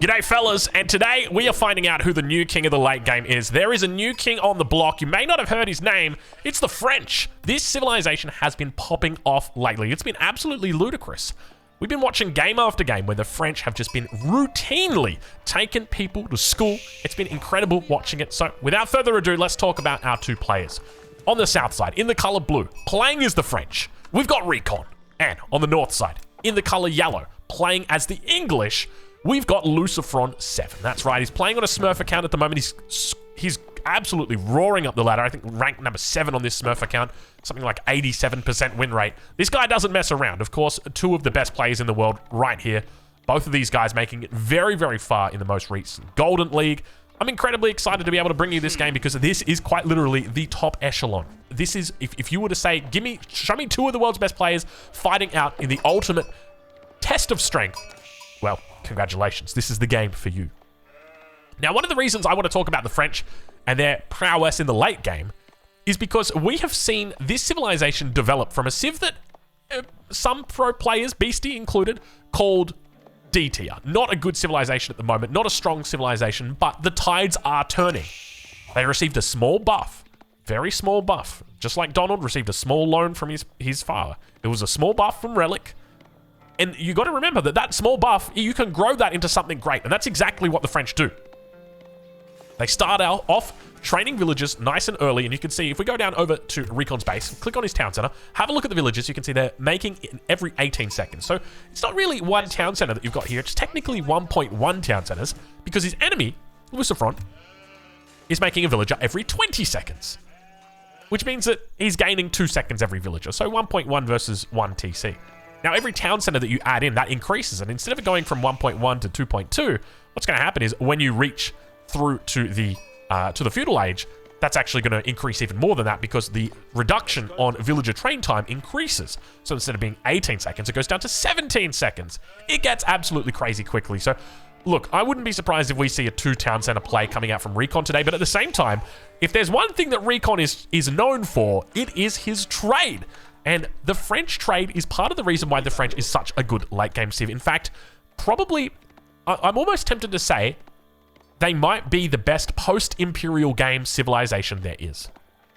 G'day fellas, and today we are finding out who the new king of the late game is. There is a new king on the block. You may not have heard his name. It's the French. This civilization has been popping off lately. It's been absolutely ludicrous. We've been watching game after game where the French have just been routinely taking people to school. It's been incredible watching it. So without further ado, let's talk about our two players. On the south side, in the color blue, playing as the French, we've got Recon. And on the north side, in the color yellow, playing as the English, we've got Lucifron 7. That's right, he's playing on a Smurf account at the moment. He's absolutely roaring up the ladder. I think ranked number 7 on this Smurf account. Something like 87% win rate. This guy doesn't mess around. Of course, two of the best players in the world right here. Both of these guys making it very, very far in the most recent Golden League. I'm incredibly excited to be able to bring you this game because this is quite literally the top echelon. This is, if you were to say, show me two of the world's best players fighting out in the ultimate test of strength, well, congratulations. This is the game for you. Now, one of the reasons I want to talk about the French and their prowess in the late game is because we have seen this civilization develop from a civ that some pro players, Beastie included, called D tier. Not a good civilization at the moment, not a strong civilization, but the tides are turning. They received a small buff, very small buff, just like Donald received a small loan from his father. It was a small buff from Relic. And you got to remember that small buff, you can grow that into something great. And that's exactly what the French do. They start out off training villagers nice and early. And you can see, if we go down over to Recon's base, click on his town center, have a look at the villages. You can see they're making in every 18 seconds. So it's not really one town center that you've got here. It's technically 1.1 town centers because his enemy, Lucifron, is making a villager every 20 seconds. Which means that he's gaining 2 seconds every villager. So 1.1 versus 1 TC. Now, every town center that you add in, that increases. And instead of going from 1.1 to 2.2, what's going to happen is when you reach through to the feudal age, that's actually going to increase even more than that because the reduction on villager train time increases. So instead of being 18 seconds, it goes down to 17 seconds. It gets absolutely crazy quickly. So, look, I wouldn't be surprised if we see a 2 town center play coming out from Recon today. But at the same time, if there's one thing that Recon is known for, it is his trade. And the French trade is part of the reason why the French is such a good late game civ. In fact, probably, I'm almost tempted to say, they might be the best post-Imperial game civilization there is.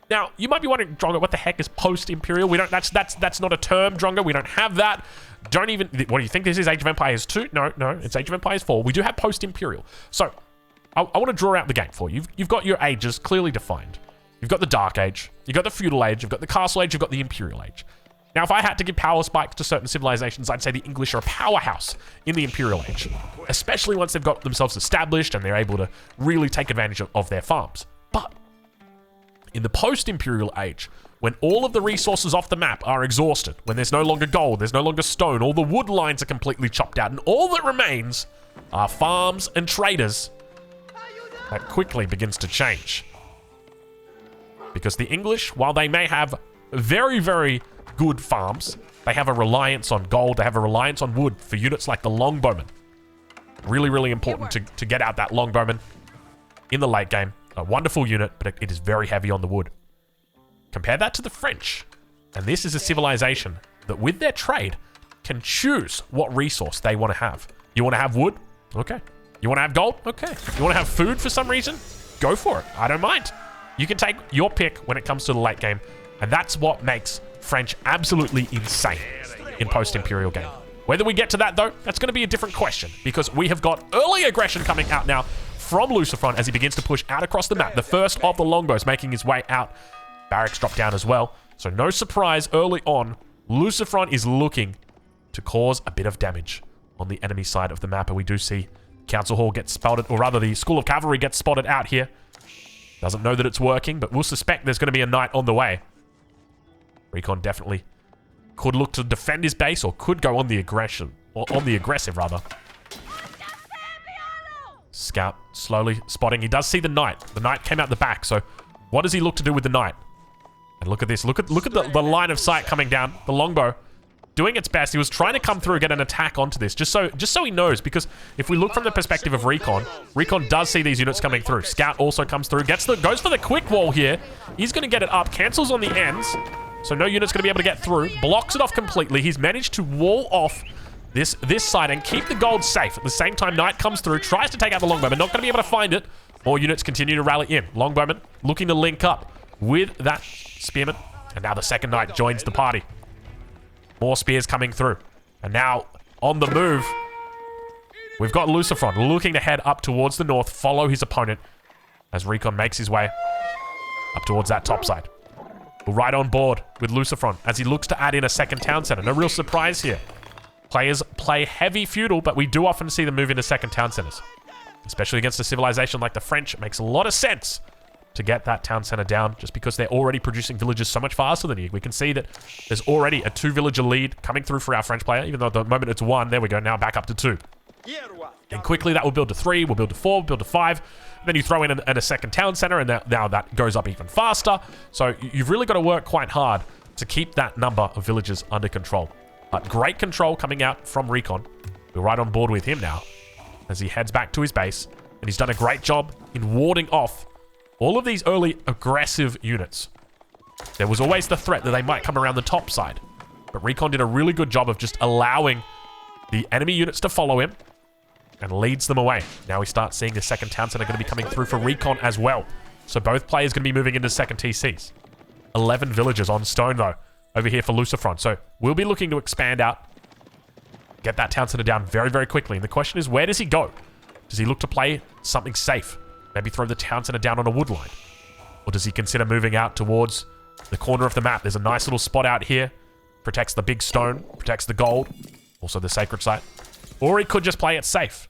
Now, you might be wondering, Drongo, what the heck is post-Imperial? We don't. That's not a term, Drongo. We don't have that. Don't even. What do you think this is? Age of Empires 2? No, it's Age of Empires 4. We do have post-Imperial. So, I want to draw out the game for you. You've got your ages clearly defined. You've got the Dark Age, you've got the Feudal Age, you've got the Castle Age, you've got the Imperial Age. Now, if I had to give power spikes to certain civilizations, I'd say the English are a powerhouse in the Imperial Age, especially once they've got themselves established and they're able to really take advantage of their farms. But in the post-Imperial Age, when all of the resources off the map are exhausted, when there's no longer gold, there's no longer stone, all the wood lines are completely chopped out, and all that remains are farms and traders, that quickly begins to change. Because the English, while they may have very, very good farms, they have a reliance on gold, they have a reliance on wood for units like the longbowman. Really, really important to get out that longbowman in the late game. A wonderful unit, but it is very heavy on the wood. Compare that to the French. And this is a civilization that with their trade can choose what resource they want to have. You want to have wood? Okay. You want to have gold? Okay. You want to have food for some reason? Go for it. I don't mind. You can take your pick when it comes to the late game, and that's what makes French absolutely insane in post-Imperial game. Whether we get to that, though, that's going to be a different question, because we have got early aggression coming out now from Lucifron as he begins to push out across the map. The first of the longbows making his way out. Barracks drop down as well, so no surprise early on, Lucifron is looking to cause a bit of damage on the enemy side of the map, and we do see Council Hall get spotted, or rather the School of Cavalry gets spotted out here. Doesn't know that it's working, but we'll suspect there's going to be a knight on the way. Recon definitely could look to defend his base, or could go on the aggression, or on the aggressive rather. Scout slowly spotting. He does see the knight. The knight came out the back, so what does he look to do with the knight? And look at this. Look at the line of sight coming down. The longbow doing its best. He was trying to come through and get an attack onto this, just so he knows, because if we look from the perspective of Recon does see these units coming through. Scout also comes through, goes for the quick wall here. He's going to get it up, cancels on the ends, so no unit's going to be able to get through. Blocks it off completely. He's managed to wall off this side and keep the gold safe. At the same time, Knight comes through, tries to take out the Longbowman. Not going to be able to find it. More units continue to rally in. Longbowman looking to link up with that Spearman. And now the second Knight joins the party. More spears coming through. And now, on the move, we've got Lucifron looking to head up towards the north, follow his opponent as Recon makes his way up towards that top side. We're right on board with Lucifron as he looks to add in a second town center. No real surprise here. Players play heavy feudal, but we do often see them move into second town centers. Especially against a civilization like the French, it makes a lot of sense to get that town center down just because they're already producing villages so much faster than you. We can see that there's already a 2-villager lead coming through for our French player, even though at the moment it's 1. There we go, now back up to 2. And quickly that will build to 3, we'll build to 4, we'll build to 5. Then you throw in a second town center, and now that goes up even faster. So you've really got to work quite hard to keep that number of villages under control. But great control coming out from Recon. We're right on board with him now as he heads back to his base. And he's done a great job in warding off all of these early aggressive units. There was always the threat that they might come around the top side. But Recon did a really good job of just allowing the enemy units to follow him and leads them away. Now we start seeing the second town center going to be coming through for Recon as well. So both players going to be moving into second TCs. 11 villagers on stone though over here for Lucifron. So we'll be looking to expand out, get that town center down very, very quickly. And the question is, where does he go? Does he look to play something safe? Maybe throw the town center down on a wood line? Or does he consider moving out towards the corner of the map? There's a nice little spot out here. Protects the big stone, protects the gold, also the sacred site. Or he could just play it safe.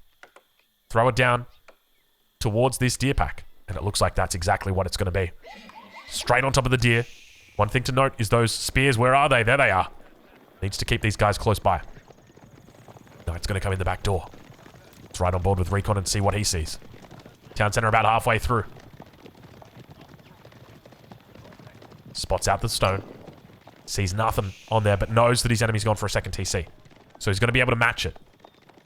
Throw it down towards this deer pack. And it looks like that's exactly what it's going to be. Straight on top of the deer. One thing to note is those spears. Where are they? There they are. Needs to keep these guys close by. No, it's going to come in the back door. It's right on board with Recon and see what he sees. Town center about halfway through. Spots out the stone. Sees nothing on there, but knows that his enemy's gone for a second TC. So he's going to be able to match it.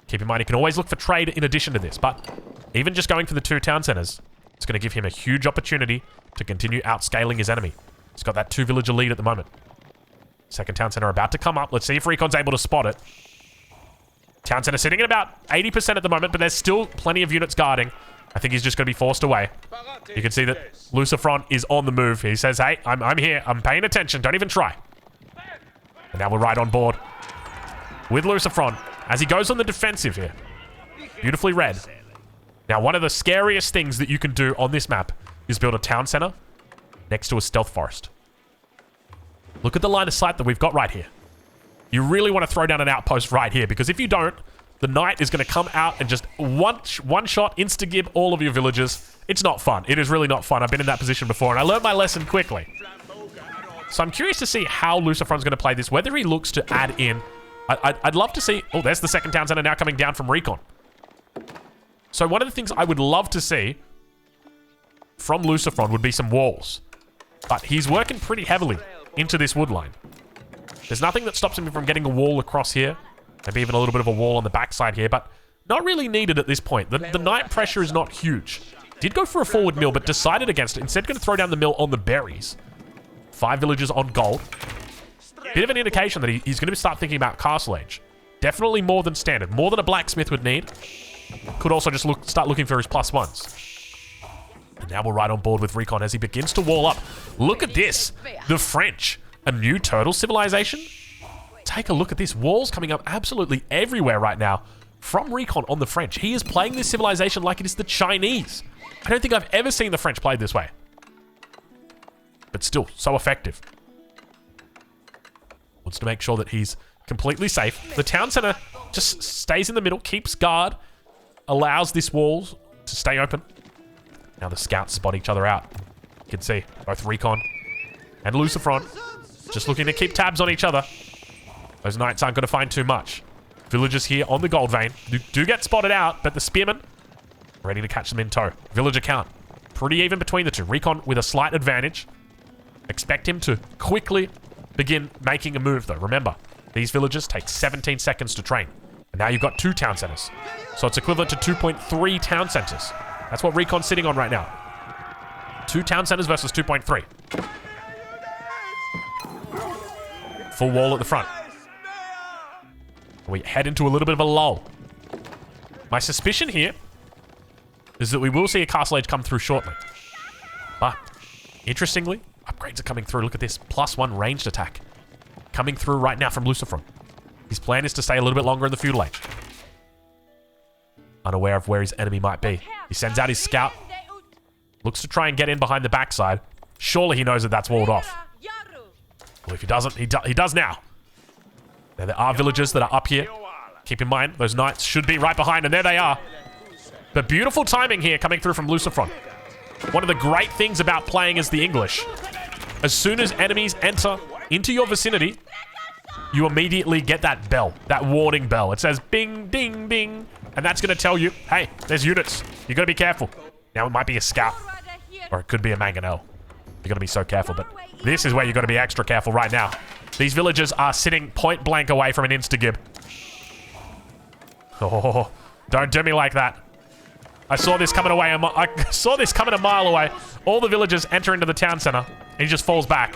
Keep in mind, he can always look for trade in addition to this, but even just going for the 2 town centers, it's going to give him a huge opportunity to continue outscaling his enemy. He's got that 2-villager lead at the moment. Second town center about to come up. Let's see if Recon's able to spot it. Town center sitting at about 80% at the moment, but there's still plenty of units guarding. I think he's just going to be forced away. You can see that Lucifron is on the move. He says, hey, I'm here. I'm paying attention. Don't even try. And now we're right on board with Lucifron as he goes on the defensive here. Beautifully read. Now, one of the scariest things that you can do on this map is build a town center next to a stealth forest. Look at the line of sight that we've got right here. You really want to throw down an outpost right here, because if you don't, the knight is going to come out and just one shot insta-gib all of your villagers. It's not fun. It is really not fun. I've been in that position before, and I learned my lesson quickly. So I'm curious to see how Lucifron's going to play this, whether he looks to add in. I'd love to see... Oh, there's the second town center now coming down from Recon. So one of the things I would love to see from Lucifron would be some walls. But he's working pretty heavily into this wood line. There's nothing that stops him from getting a wall across here. Maybe even a little bit of a wall on the backside here, but not really needed at this point. The knight pressure is not huge. Did go for a forward mill, but decided against it. Instead, going to throw down the mill on the berries. 5 villagers on gold. Bit of an indication that he's going to start thinking about Castle Age. Definitely more than standard. More than a blacksmith would need. Could also just start looking for his +1s. And now we're right on board with Recon as he begins to wall up. Look at this. The French. A new turtle civilization? Take a look at this. Walls coming up absolutely everywhere right now from Recon on the French. He is playing this civilization like it is the Chinese. I don't think I've ever seen the French played this way. But still, so effective. Wants to make sure that he's completely safe. The town center just stays in the middle, keeps guard, allows this wall to stay open. Now the scouts spot each other out. You can see both Recon and Lucifron just looking to keep tabs on each other. Those knights aren't going to find too much. Villagers here on the gold vein do get spotted out, but the spearmen ready to catch them in tow. Villager count pretty even between the two. Recon with a slight advantage. Expect him to quickly begin making a move, though. Remember, these villagers take 17 seconds to train. And now you've got 2 town centers. So it's equivalent to 2.3 town centers. That's what Recon's sitting on right now. 2 town centers versus 2.3. Full wall at the front. We head into a little bit of a lull. My suspicion here is that we will see a castle age come through shortly. But, interestingly, upgrades are coming through. Look at this. +1 ranged attack. Coming through right now from Lucifron. His plan is to stay a little bit longer in the feudal age. Unaware of where his enemy might be. He sends out his scout. Looks to try and get in behind the backside. Surely he knows that that's walled off. Well, if he doesn't, he does now. Now, there are villagers that are up here. Keep in mind, those knights should be right behind, and there they are. But beautiful timing here coming through from Lucifron. One of the great things about playing as the English, as soon as enemies enter into your vicinity, you immediately get that bell, that warning bell. It says bing, ding, ding. And that's going to tell you, hey, there's units. You got to be careful. Now, it might be a scout, or it could be a mangonel. You got to be so careful, but this is where you got to be extra careful right now. These villagers are sitting point blank away from an insta-gib. Oh, don't do me like that. I saw this coming away. I saw this coming a mile away. All the villagers enter into the town center, and he just falls back.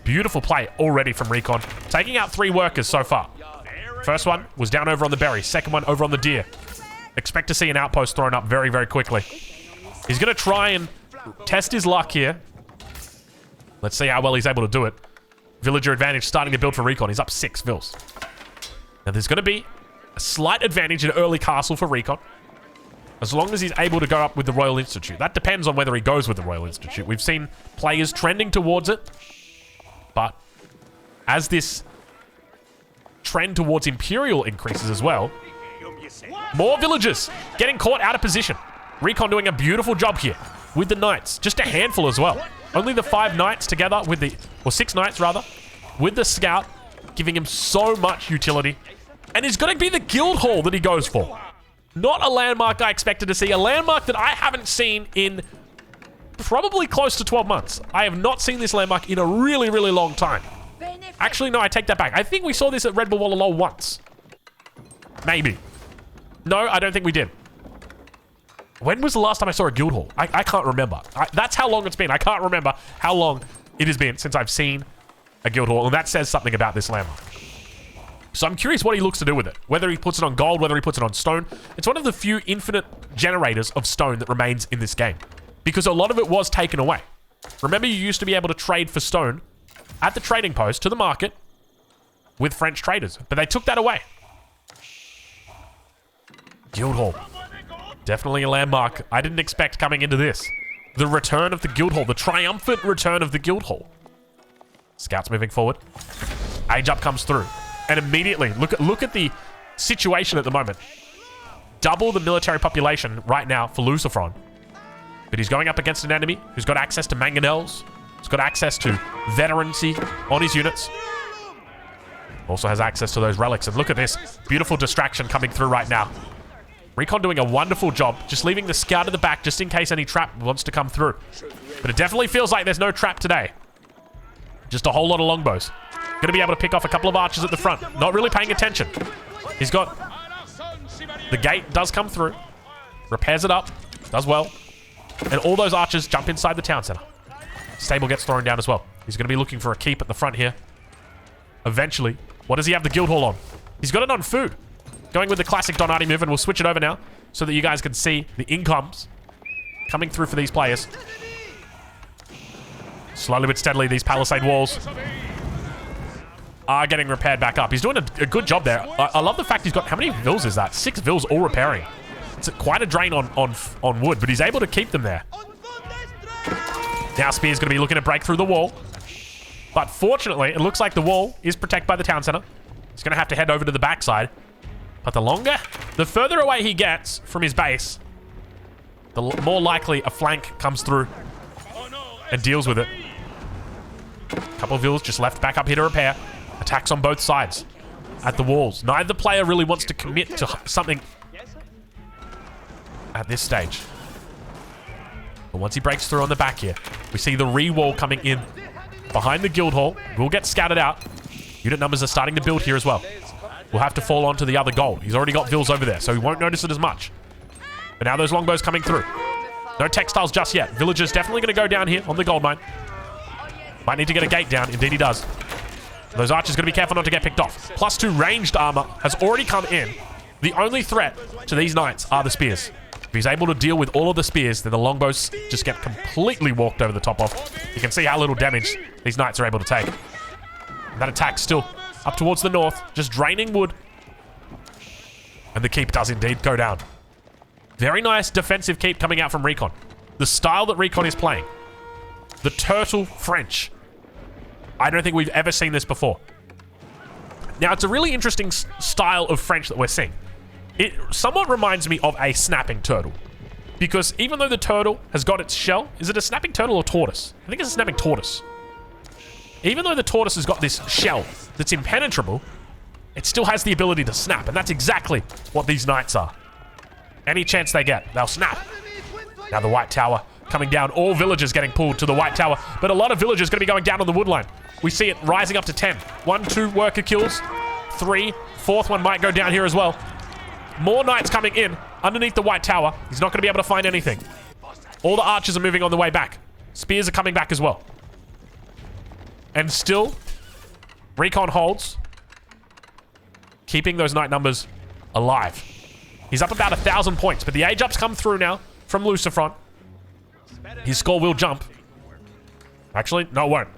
Beautiful play already from Recon, taking out 3 workers so far. First one was down over on the berry. Second one over on the deer. Expect to see an outpost thrown up very, very quickly. He's going to try and test his luck here. Let's see how well he's able to do it. Villager advantage starting to build for Recon. He's up 6 vills. Now, there's going to be a slight advantage in early castle for Recon, as long as he's able to go up with the Royal Institute. That depends on whether he goes with the Royal Institute. We've seen players trending towards it, but as this trend towards Imperial increases as well, more villagers getting caught out of position. Recon doing a beautiful job here with the knights. Just a handful as well. Only the 5 knights together with the, or 6 knights rather, with the scout, giving him so much utility. And it's going to be the guild hall that he goes for. Not a landmark I expected to see. A landmark that I haven't seen in probably close to 12 months. I have not seen this landmark in a really, really long time. Actually, no, I take that back. I think we saw this at Red Bull Walla once. Maybe. No, I don't think we did. When was the last time I saw a guild hall? I can't remember. That's how long it's been. I can't remember how long it has been since I've seen a guild hall, and that says something about this landmark. So I'm curious what he looks to do with it. Whether he puts it on gold, whether he puts it on stone. It's one of the few infinite generators of stone that remains in this game, because a lot of it was taken away. Remember, you used to be able to trade for stone at the trading post to the market with French traders, but they took that away. Guild hall. Definitely a landmark I didn't expect coming into this. The return of the guild hall. The triumphant return of the guild hall. Scouts moving forward. Age up comes through. And immediately, look at the situation at the moment. Double the military population right now for Lucifron. But he's going up against an enemy who's got access to mangonels. He's got access to veterancy on his units. Also has access to those relics. And look at this. Beautiful distraction coming through right now. Recon doing a wonderful job, just leaving the scout at the back just in case any trap wants to come through. But it definitely feels like there's no trap today. Just a whole lot of longbows. Going to be able to pick off a couple of archers at the front. Not really paying attention. He's got... The gate does come through. Repairs it up. Does well. And all those archers jump inside the town center. Stable gets thrown down as well. He's going to be looking for a keep at the front here. Eventually. What does he have the guild hall on? He's got it on food. Going with the classic Donati move, and we'll switch it over now so that you guys can see the incomes coming through for these players. Slowly but steadily, these palisade walls are getting repaired back up. He's doing a good job there. I love the fact he's got... How many vills is that? 6 vills all repairing. It's quite a drain on wood, but he's able to keep them there. Now Spear's going to be looking to break through the wall. But fortunately, it looks like the wall is protected by the town center. He's going to have to head over to the backside. But the further away he gets from his base, the more likely a flank comes through and deals with it. Couple of vills just left back up here to repair. Attacks on both sides at the walls. Neither player really wants to commit to something at this stage. But once he breaks through on the back here, we see the re-wall coming in behind the guild hall. Will get scattered out. Unit numbers are starting to build here as well. We'll have to fall onto the other gold. He's already got vills over there, so he won't notice it as much. But now those longbows coming through. No textiles just yet. Villager's definitely going to go down here on the gold mine. Might need to get a gate down. Indeed he does. Those archers got to be careful not to get picked off. +2 ranged armor has already come in. The only threat to these knights are the spears. If he's able to deal with all of the spears, then the longbows just get completely walked over the top of. You can see how little damage these knights are able to take. And that attack still up towards the north, just draining wood. And the keep does indeed go down. Very nice defensive keep coming out from Recon. The style that Recon is playing. The turtle French. I don't think we've ever seen this before. Now, it's a really interesting style of French that we're seeing. It somewhat reminds me of a snapping turtle. Because even though the turtle has got its shell, is it a snapping turtle or tortoise? I think it's a snapping tortoise. Even though the tortoise has got this shell that's impenetrable, it still has the ability to snap. And that's exactly what these knights are. Any chance they get, they'll snap. Now the White Tower coming down. All villagers getting pulled to the White Tower. But a lot of villagers going to be going down on the wood line. We see it rising up to 10. 1, 2 worker kills. 3. 4th one might go down here as well. More knights coming in underneath the White Tower. He's not going to be able to find anything. All the archers are moving on the way back. Spears are coming back as well. And still, Recon holds. Keeping those knight numbers alive. He's up about 1,000 points, but the age ups come through now from Lucifron. His score will jump. Actually, no, it won't.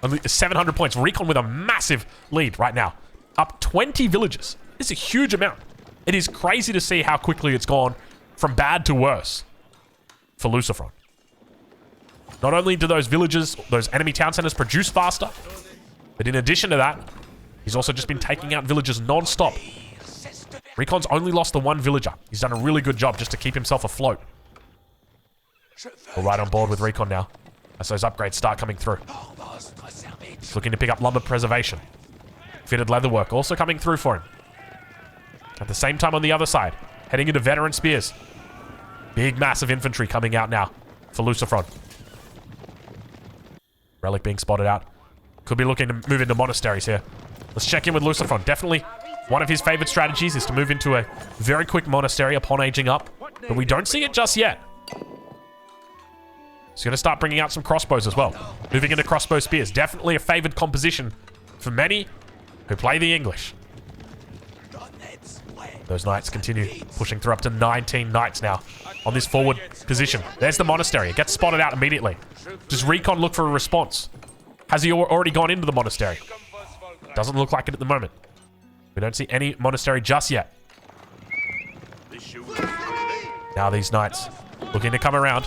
Only 700 points. Recon with a massive lead right now. Up 20 villages. It's a huge amount. It is crazy to see how quickly it's gone from bad to worse for Lucifron. Not only do those villages, those enemy town centers produce faster, but in addition to that, he's also just been taking out villagers non-stop. Recon's only lost the 1 villager. He's done a really good job just to keep himself afloat. We're right on board with Recon now, as those upgrades start coming through. He's looking to pick up lumber preservation. Fitted leatherwork also coming through for him. At the same time on the other side, heading into veteran spears. Big massive infantry coming out now for Lucifron. Relic being spotted out. Could be looking to move into monasteries here. Let's check in with Lucifron. Definitely one of his favorite strategies is to move into a very quick monastery upon aging up. But we don't see it just yet. He's going to start bringing out some crossbows as well. Moving into crossbow spears. Definitely a favored composition for many who play the English. Those knights continue pushing through up to 19 knights now on this forward position. There's the monastery. It gets spotted out immediately. Does Recon look for a response? Has he already gone into the monastery? Doesn't look like it at the moment. We don't see any monastery just yet. Now these knights looking to come around.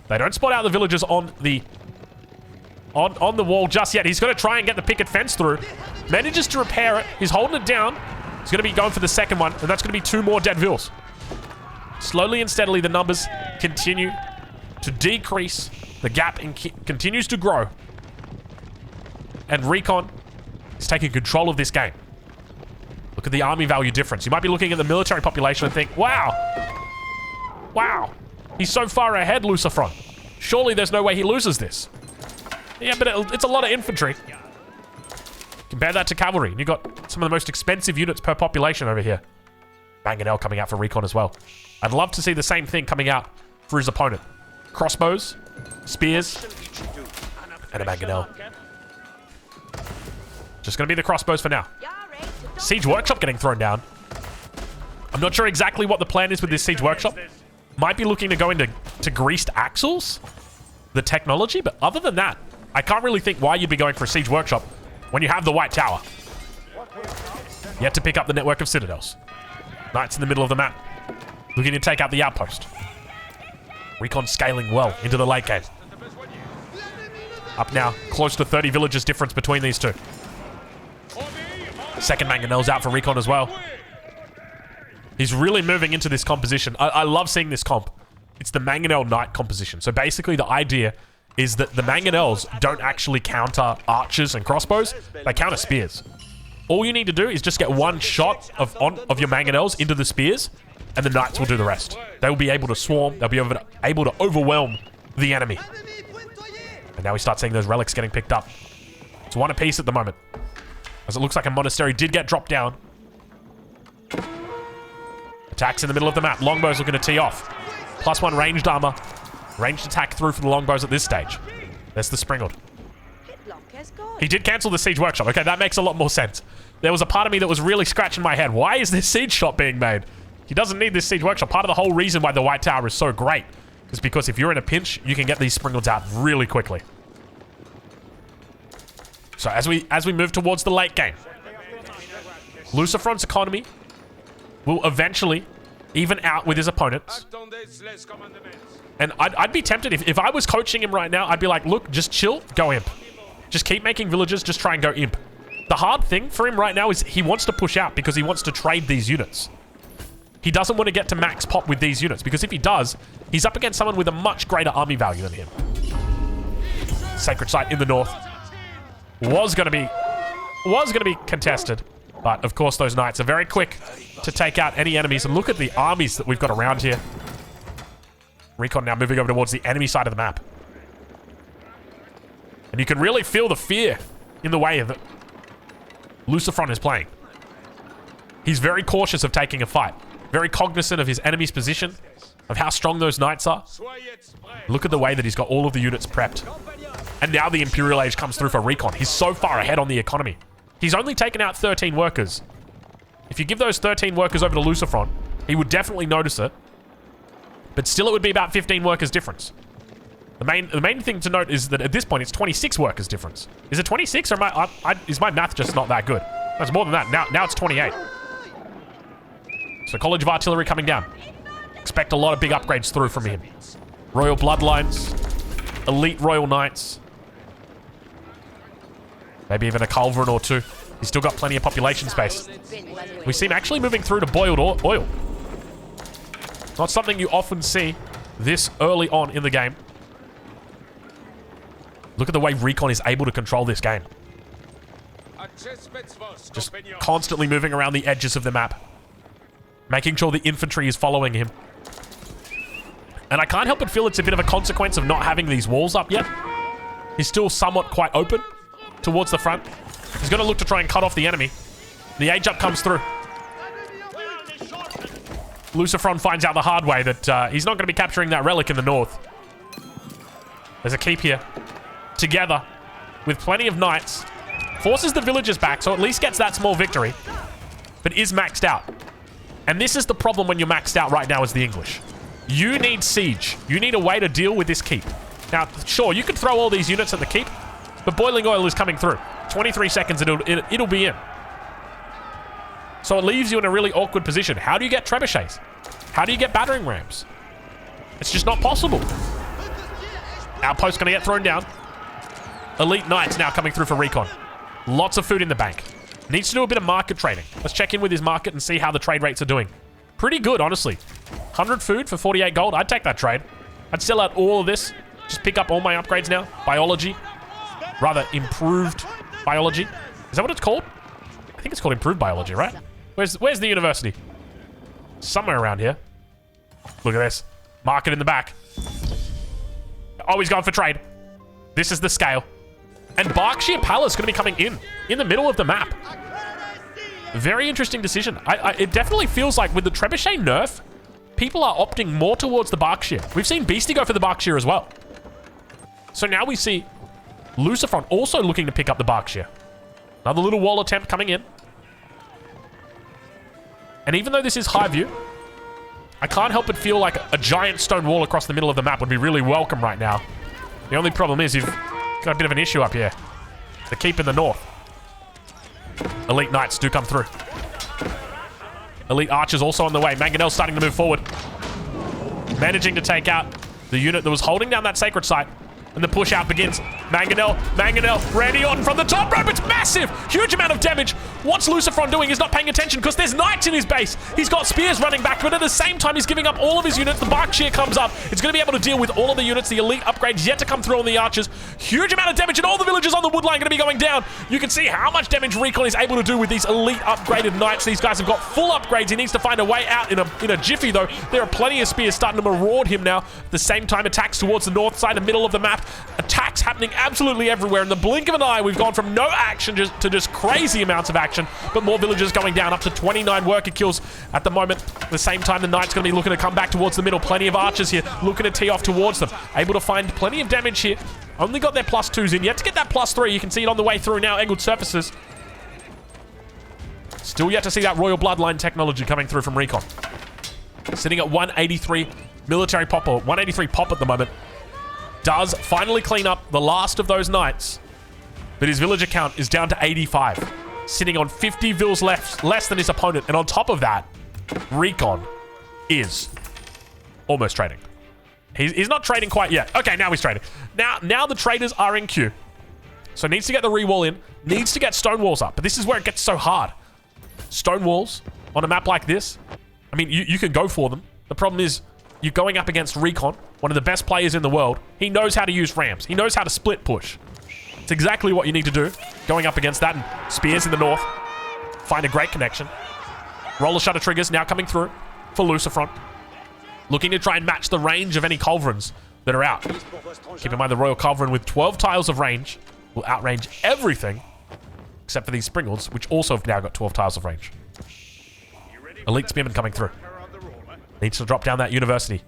They don't spot out the villagers on the wall just yet. He's going to try and get the picket fence through. Manages to repair it. He's holding it down. He's going to be going for the second one, and that's going to be 2 more dead vills. Slowly and steadily, the numbers continue to decrease. The gap continues to grow. And Recon is taking control of this game. Look at the army value difference. You might be looking at the military population and think, wow. Wow. He's so far ahead, Lucifron. Surely there's no way he loses this. Yeah, but it's a lot of infantry. Compare that to cavalry, and you've got some of the most expensive units per population over here. Mangonel coming out for Recon as well. I'd love to see the same thing coming out for his opponent. Crossbows, spears, and a Mangonel. Just going to be the crossbows for now. Siege Workshop getting thrown down. I'm not sure exactly what the plan is with this Siege Workshop. Might be looking to go into greased axles, the technology, but other than that, I can't really think why you'd be going for a Siege Workshop when you have the White Tower. Yet to pick up the network of citadels. Knights in the middle of the map, looking to take out the outpost. Recon scaling well into the late game. Up now, close to 30 villages difference between these two. Second Mangonel's out for Recon as well. He's really moving into this composition. I love seeing this comp. It's the Mangonel Knight composition. So basically the idea is that the Mangonels don't actually counter archers and crossbows. They counter spears. All you need to do is just get one shot of your Mangonels into the spears, and the Knights will do the rest. They will be able to swarm. They'll be able to overwhelm the enemy. And now we start seeing those relics getting picked up. It's 1 apiece at the moment, as it looks like a monastery did get dropped down. Attacks in the middle of the map. Longbows looking to tee off. +1 ranged armor. Ranged attack through for the longbows at this stage. There's the Springald. He did cancel the siege workshop. Okay, that makes a lot more sense. There was a part of me that was really scratching my head. Why is this siege shop being made? He doesn't need this siege workshop. Part of the whole reason why the White Tower is so great is because if you're in a pinch, you can get these springalds out really quickly. So as we move towards the late game, Lucifron's economy will eventually even out with his opponents. And I'd be tempted, if I was coaching him right now, I'd be like, look, just chill, go imp. Just keep making villages, just try and go imp. The hard thing for him right now is he wants to push out because he wants to trade these units. He doesn't want to get to max pop with these units, because if he does, he's up against someone with a much greater army value than him. Sacred Site in the north was going to be contested, but of course those knights are very quick to take out any enemies. And look at the armies that we've got around here. Recon now moving over towards the enemy side of the map. And you can really feel the fear in the way that Lucifron is playing. He's very cautious of taking a fight. Very cognizant of his enemy's position, of how strong those knights are. Look at the way that he's got all of the units prepped. And now the Imperial Age comes through for Recon. He's so far ahead on the economy. He's only taken out 13 workers. If you give those 13 workers over to Lucifron, he would definitely notice it. But still it would be about 15 workers difference. The main thing to note is that at this point it's 26 workers difference. Is it 26 or is my math just not that good? That's more than that. Now it's 28. So College of Artillery coming down. Expect a lot of big upgrades through from him. Royal Bloodlines. Elite Royal Knights. Maybe even a culverin or two. He's still got plenty of population space. We see him actually moving through to boiled oil. Not something you often see this early on in the game. Look at the way Recon is able to control this game. Just constantly moving around the edges of the map. Making sure the infantry is following him. And I can't help but feel it's a bit of a consequence of not having these walls up yet. He's still somewhat quite open towards the front. He's going to look to try and cut off the enemy. The age up comes through. Lucifron finds out the hard way that he's not going to be capturing that relic in the north. There's a keep here. Together, with plenty of knights. Forces the villagers back, so at least gets that small victory. But is maxed out. And this is the problem when you're maxed out right now as the English. You need siege. You need a way to deal with this keep. Now, sure, you could throw all these units at the keep, but boiling oil is coming through. 23 seconds, it'll be in. So it leaves you in a really awkward position. How do you get trebuchets? How do you get battering rams? It's just not possible. Outpost's going to get thrown down. Elite Knights now coming through for Recon. Lots of food in the bank. Needs to do a bit of market trading. Let's check in with his market and see how the trade rates are doing. Pretty good, honestly. 100 food for 48 gold. I'd take that trade. I'd sell out all of this. Just pick up all my upgrades now. Biology. Rather, improved biology. Is that what it's called? I think it's called improved biology, right? Where's the university? Somewhere around here. Look at this. Market in the back. Oh, he's going for trade. This is the scale. And Berkshire Palace going to be coming in the middle of the map. Very interesting decision. It definitely feels like with the Trebuchet nerf, people are opting more towards the Berkshire. We've seen Beastie go for the Berkshire as well. So now we see Lucifron also looking to pick up the Berkshire. Another little wall attempt coming in. And even though this is high view, I can't help but feel like a giant stone wall across the middle of the map would be really welcome right now. The only problem is you've got a bit of an issue up here. The keep in the north. Elite Knights do come through. Elite Archers also on the way. Mangonel's starting to move forward. Managing to take out the unit that was holding down that sacred site. And the push out begins. Mangonel, Randy Orton from the top rope. It's massive. Huge amount of damage. What's Lucifron doing? He's not paying attention because there's knights in his base. He's got spears running back, but at the same time, he's giving up all of his units. The Berkshire comes up. It's going to be able to deal with all of the units. The elite upgrades yet to come through on the archers. Huge amount of damage, and all the villagers on the woodline going to be going down. You can see how much damage Recon is able to do with these elite upgraded knights. These guys have got full upgrades. He needs to find a way out in a jiffy, though. There are plenty of spears starting to maraud him now. At the same time, attacks towards the north side, the middle of the map. Attacks happening absolutely everywhere. In the blink of an eye, we've gone from no action to just crazy amounts of action, but more villagers going down, up to 29 worker kills at the moment. At the same time, the knight's going to be looking to come back towards the middle. Plenty of archers here looking to tee off towards them. Able to find plenty of damage here Only got their +2s in. Yet to get that +3. You can see it on the way through now. Angled surfaces. Still yet to see that royal bloodline technology coming through from Recon. Sitting at 183 military pop, or 183 pop at the moment. Does finally clean up the last of those knights. But his villager count is down to 85. Sitting on 50 vills less than his opponent. And on top of that, Recon is almost trading. He's not trading quite yet. Okay, now he's trading. Now the traders are in queue. So needs to get the re-wall in. Needs to get stone walls up. But this is where it gets so hard. Stone walls on a map like this. I mean, you can go for them. The problem is you're going up against Recon, one of the best players in the world. He knows how to use ramps. He knows how to split push. It's exactly what you need to do. Going up against that, and spears in the north. Find a great connection. Roller shutter triggers now coming through for Lucifron. Looking to try and match the range of any culverins that are out. Keep in mind the Royal Culverin with 12 tiles of range will outrange everything except for these Springles, which also have now got 12 tiles of range. Elite Spearman coming through. Needs to drop down that university.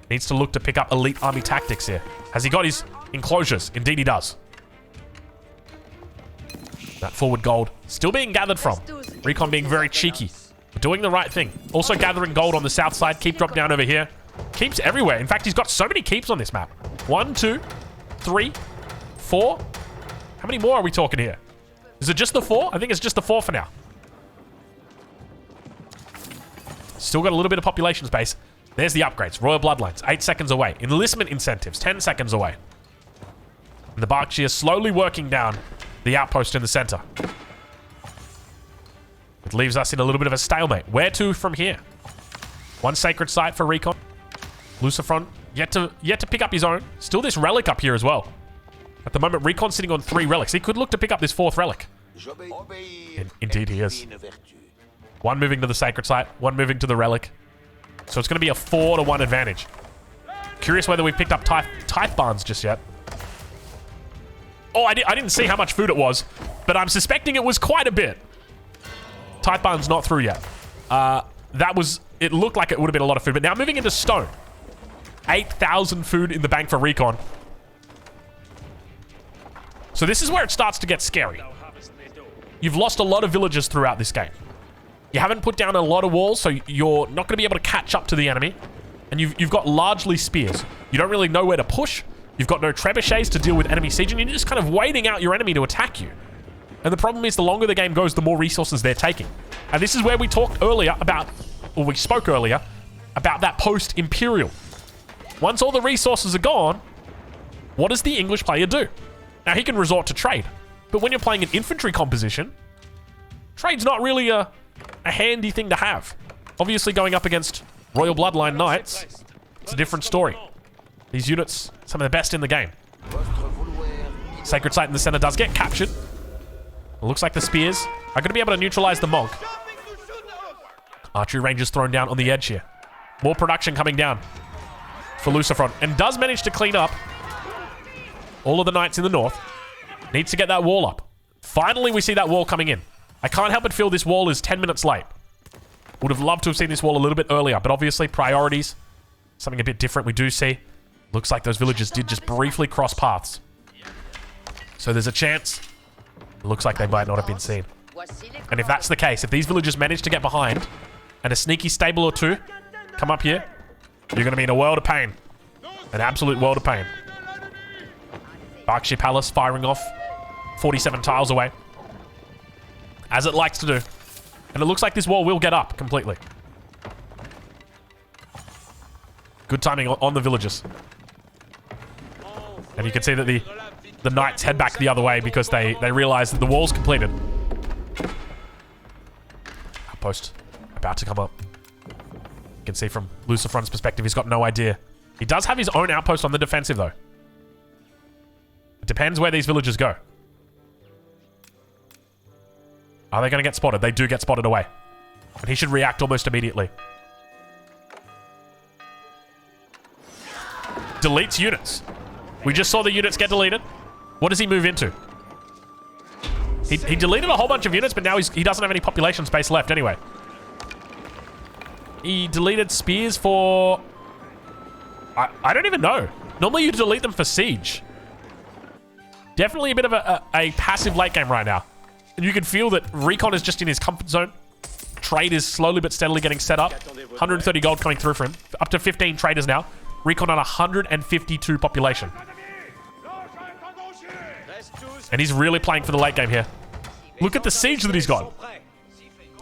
Needs to look to pick up elite army tactics here. Has he got his enclosures? Indeed he does. That forward gold still being gathered from. Recon being very cheeky. Doing the right thing. Also gathering gold on the south side. Keep drop down over here. Keeps everywhere. In fact, he's got so many keeps on this map. 1, 2, 3, 4. How many more are we talking here? Is it just the 4? I think it's just the 4 for now. Still got a little bit of population space. There's the upgrades. Royal Bloodlines, 8 seconds away. Enlistment incentives, 10 seconds away. And the Berkshire slowly working down the outpost in the center. It leaves us in a little bit of a stalemate. Where to from here? One sacred site for Recon. Lucifron yet to pick up his own. Still this relic up here as well. At the moment, Recon's sitting on 3 relics. He could look to pick up this 4th relic. Indeed he is. One moving to the sacred site, one moving to the relic. So it's going to be a 4-to-1 advantage. Curious whether we've picked up Tithe Barns just yet. Oh, I didn't see how much food it was, but I'm suspecting it was quite a bit. Tithe Barn's not through yet. It looked like it would have been a lot of food, but now moving into stone. 8,000 food in the bank for Recon. So this is where it starts to get scary. You've lost a lot of villagers throughout this game. You haven't put down a lot of walls, so you're not going to be able to catch up to the enemy. And you've got largely spears. You don't really know where to push. You've got no trebuchets to deal with enemy siege, and you're just kind of waiting out your enemy to attack you. And the problem is the longer the game goes, the more resources they're taking. And this is where we spoke earlier about that post-Imperial. Once all the resources are gone, what does the English player do? Now, he can resort to trade. But when you're playing an infantry composition, trade's not really a handy thing to have. Obviously, going up against Royal Bloodline Knights, it's a different story. These units, some of the best in the game. Sacred Site in the center does get captured. It looks like the spears are going to be able to neutralize the monk. Archery ranges thrown down on the edge here. More production coming down for Lucifron. And does manage to clean up all of the knights in the north. Needs to get that wall up. Finally, we see that wall coming in. I can't help but feel this wall is 10 minutes late. Would have loved to have seen this wall a little bit earlier, but obviously priorities. Something a bit different we do see. Looks like those villagers did just briefly cross paths. So there's a chance. It looks like they might not have been seen. And if that's the case, if these villagers manage to get behind and a sneaky stable or two come up here, you're going to be in a world of pain. An absolute world of pain. Berkshire Palace firing off 47 tiles away. As it likes to do. And it looks like this wall will get up completely. Good timing on the villagers. And you can see that the knights head back the other way because they realize that the wall's completed. Outpost about to come up. You can see from Lucifron's perspective, he's got no idea. He does have his own outpost on the defensive, though. It depends where these villagers go. Are they going to get spotted? They do get spotted away. And he should react almost immediately. Deletes units. We just saw the units get deleted. What does he move into? He deleted a whole bunch of units, but now he doesn't have any population space left anyway. He deleted spears for... I don't even know. Normally you delete them for siege. Definitely a bit of a passive late game right now. And you can feel that Recon is just in his comfort zone. Trade is slowly but steadily getting set up. 130 gold coming through for him. Up to 15 traders now. Recon on 152 population. And he's really playing for the late game here. Look at the siege that he's got.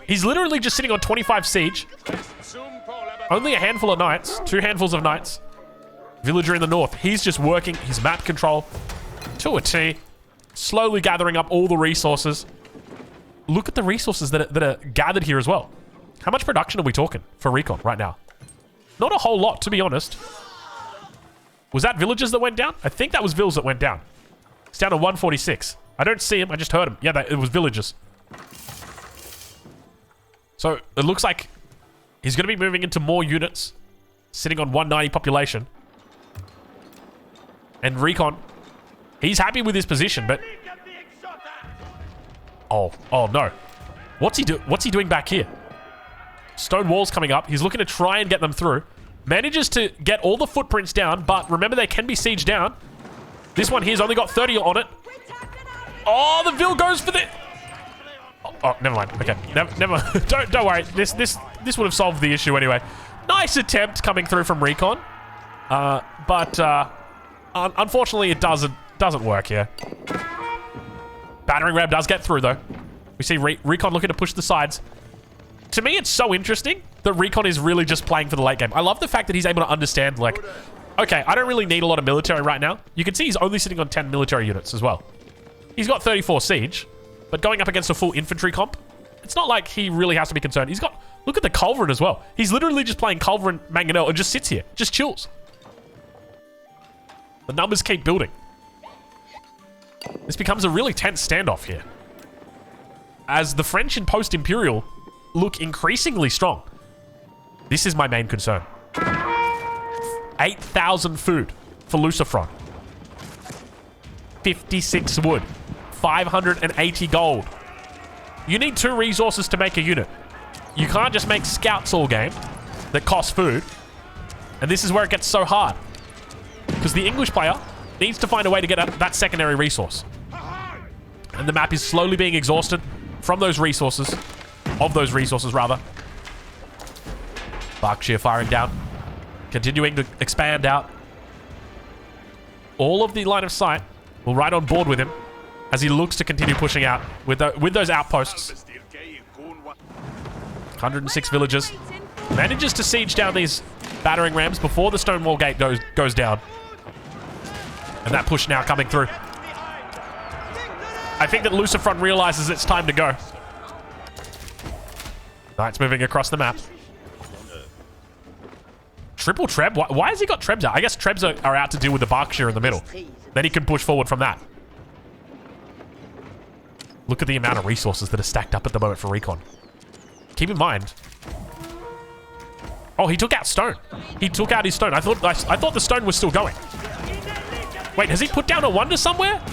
He's literally just sitting on 25 siege. Only a handful of knights. 2 handfuls of knights. Villager in the north. He's just working his map control to a T. Slowly gathering up all the resources. Look at the resources that are gathered here as well. How much production are we talking for Recon right now? Not a whole lot, to be honest. Was that villagers that went down? I think that was vills that went down. It's down to 146. I don't see him. I just heard him. Yeah, it was villagers. So it looks like he's going to be moving into more units. Sitting on 190 population. And Recon, he's happy with his position, but... Oh no. What's he doing back here? Stone walls coming up. He's looking to try and get them through. Manages to get all the footprints down, but remember they can be sieged down. This one here's only got 30 on it. Oh, the Vill goes for the... Oh, never mind. Okay, never. Don't worry. This would have solved the issue anyway. Nice attempt coming through from Recon, but unfortunately it doesn't work here. Battering ram does get through though. We see Recon looking to push the sides. To me, it's so interesting that Recon is really just playing for the late game. I love the fact that he's able to understand, like, okay, I don't really need a lot of military right now. You can see he's only sitting on 10 military units as well. He's got 34 siege, but going up against a full infantry comp, it's not like he really has to be concerned. He's got, look at the Culverin as well. He's literally just playing Culverin Mangonel and just sits here, just chills. The numbers keep building. This becomes a really tense standoff here. As the French in post-Imperial look increasingly strong. This is my main concern. 8,000 food for Lucifron. 56 wood. 580 gold. You need 2 resources to make a unit. You can't just make scouts all game that cost food. And this is where it gets so hard. Because the English player needs to find a way to get that secondary resource. And the map is slowly being exhausted from those resources. Of those resources, rather. Berkshire firing down. Continuing to expand out. All of the line of sight will right on board with him as he looks to continue pushing out with those outposts. 106 villagers. Manages to siege down these battering rams before the stone wall gate goes down. And that push now coming through. I think that Lucifron realizes it's time to go. Knights moving across the map. Triple Treb? Why has he got Trebs out? I guess Trebs are out to deal with the Berkshire in the middle. Then he can push forward from that. Look at the amount of resources that are stacked up at the moment for Recon. Keep in mind. Oh, he took out stone. He took out his stone. I thought the stone was still going. Wait, has he put down a wonder somewhere?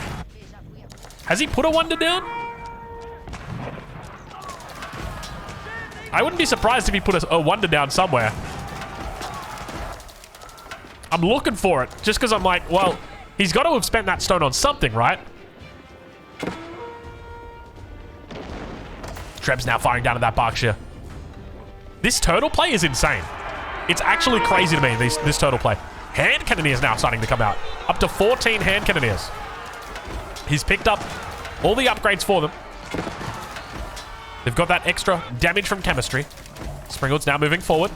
Has he put a wonder down? I wouldn't be surprised if he put a wonder down somewhere. I'm looking for it, just because I'm like, well, he's got to have spent that stone on something, right? Treb's now firing down at that Berkshire. This turtle play is insane. It's actually crazy to me, this turtle play. Hand cannoneers now starting to come out. Up to 14 hand cannoneers. He's picked up all the upgrades for them. They've got that extra damage from chemistry. Springwood's now moving forward.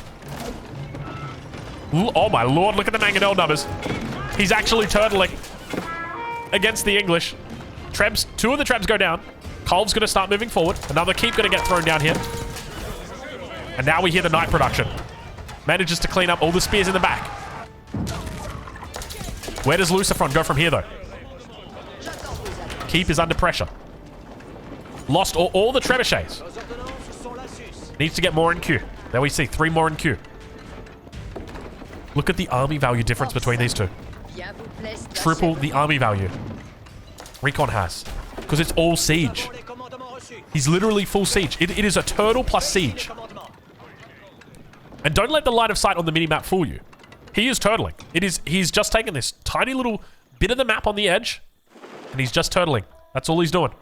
Ooh, oh my lord, look at the Mangonel numbers. He's actually turtling against the English. Trebs, 2 of the Trebs go down. Colv's going to start moving forward. Another keep going to get thrown down here. And now we hear the knight production. Manages to clean up all the spears in the back. Where does Lucifron go from here, though? Keep is under pressure. Lost all the trebuchets. Needs to get more in queue. There we see 3 more in queue. Look at the army value difference between these two. Triple the army value Recon has. Because it's all siege. He's literally full siege. It is a turtle plus siege. And don't let the line of sight on the minimap fool you. He is turtling. He's just taken this tiny little bit of the map on the edge And he's just turtling. That's all he's doing.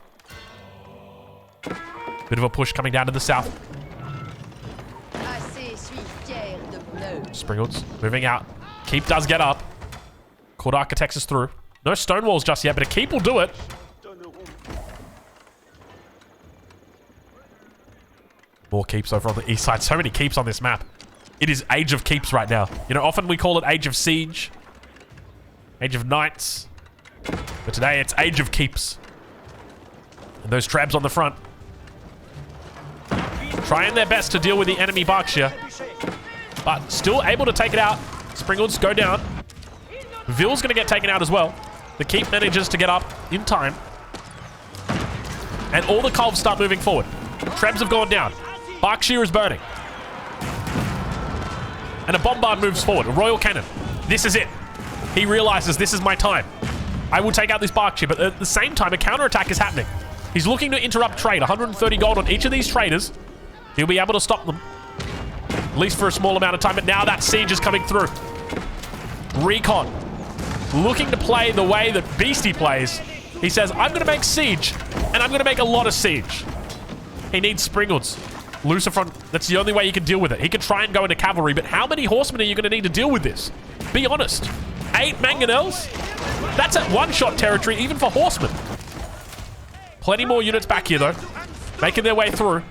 Bit of a push coming down to the south. Springalds moving out. Keep does get up. Court Architects is through. No stone walls just yet, but a keep will do it. More keeps over on the east side. So many keeps on this map. It is Age of Keeps right now. You know, often we call it Age of Siege. Age of Knights. But today it's Age of Keeps. And those trabs on the front. Trying their best to deal with the enemy Berkshire. But still able to take it out. Springalds go down. Ville's going to get taken out as well. The keep manages to get up in time. And all the culves start moving forward. Trebs have gone down. Berkshire is burning. And a bombard moves forward. A royal cannon. This is it. He realizes this is my time. I will take out this Berkshire, but at the same time, a counterattack is happening. He's looking to interrupt trade. 130 gold on each of these traders. He'll be able to stop them. At least for a small amount of time, but now that siege is coming through. Recon. Looking to play the way that Beastie plays. He says, I'm going to make siege, and I'm going to make a lot of siege. He needs Springalds. Lucifron, that's the only way you can deal with it. He can try and go into cavalry, but how many horsemen are you going to need to deal with this? Be honest. 8 mangonels? That's at one-shot territory, even for horsemen. Plenty more units back here, though. Making their way through.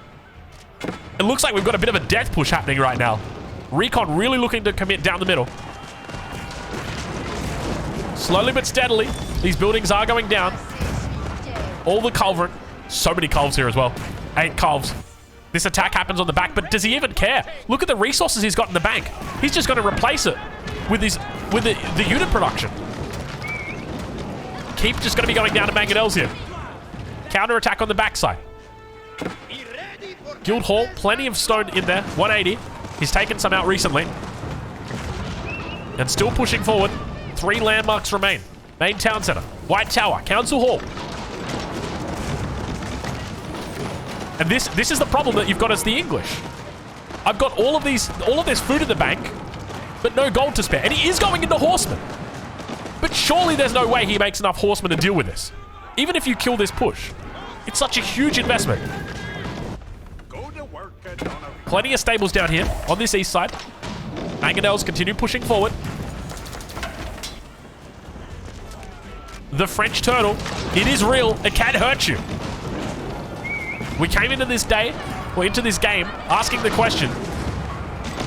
It looks like we've got a bit of a death push happening right now. Recon really looking to commit down the middle. Slowly but steadily, these buildings are going down. All the culverin. So many culves here as well. 8 culves. This attack happens on the back, but does he even care? Look at the resources he's got in the bank. He's just going to replace it with the unit production. Keep just going to be going down to mangonels here. Counter-attack on the backside. Guild Hall, plenty of stone in there. 180. He's taken some out recently. And still pushing forward. 3 landmarks remain. Main town center. White Tower. Council Hall. And this is the problem that you've got as the English. I've got all of this food in the bank, but no gold to spare. And he is going into horsemen. But surely there's no way he makes enough horsemen to deal with this. Even if you kill this push. It's such a huge investment. Plenty of stables down here on this east side. Mangonels continue pushing forward. The French turtle, it is real. It can hurt you. We came into this day, or into this game, asking the question,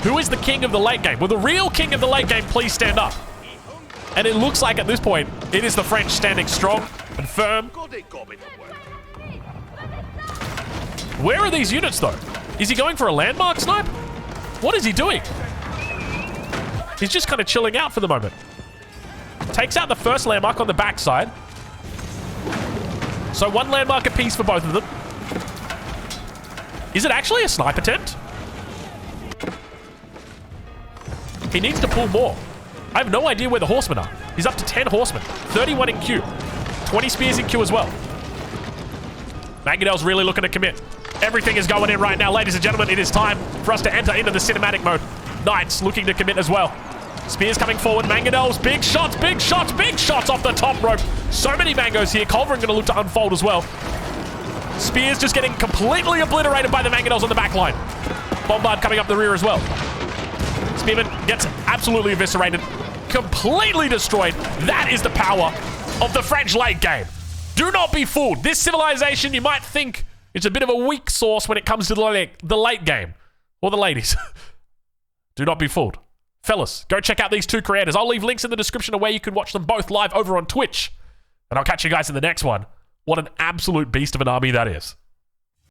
who is the king of the late game? Will the real king of the late game please stand up? And it looks like at this point, it is the French standing strong and firm. Where are these units though? Is he going for a landmark snipe? What is he doing? He's just kind of chilling out for the moment. Takes out the first landmark on the backside. So 1 landmark apiece for both of them. Is it actually a snipe attempt? He needs to pull more. I have no idea where the horsemen are. He's up to 10 horsemen. 31 in queue. 20 spears in queue as well. Mangonel's really looking to commit. Everything is going in right now. Ladies and gentlemen, it is time for us to enter into the cinematic mode. Knights looking to commit as well. Spears coming forward. Mangonels. Big shots, big shots, big shots off the top rope. So many mangoes here. Culverin going to look to unfold as well. Spears just getting completely obliterated by the mangonels on the back line. Bombard coming up the rear as well. Spearman gets absolutely eviscerated. Completely destroyed. That is the power of the French late game. Do not be fooled. This civilization, you might think it's a bit of a weak source when it comes to the late game. Or the ladies. Do not be fooled. Fellas, go check out these 2 creators. I'll leave links in the description of where you can watch them both live over on Twitch. And I'll catch you guys in the next one. What an absolute beast of an army that is.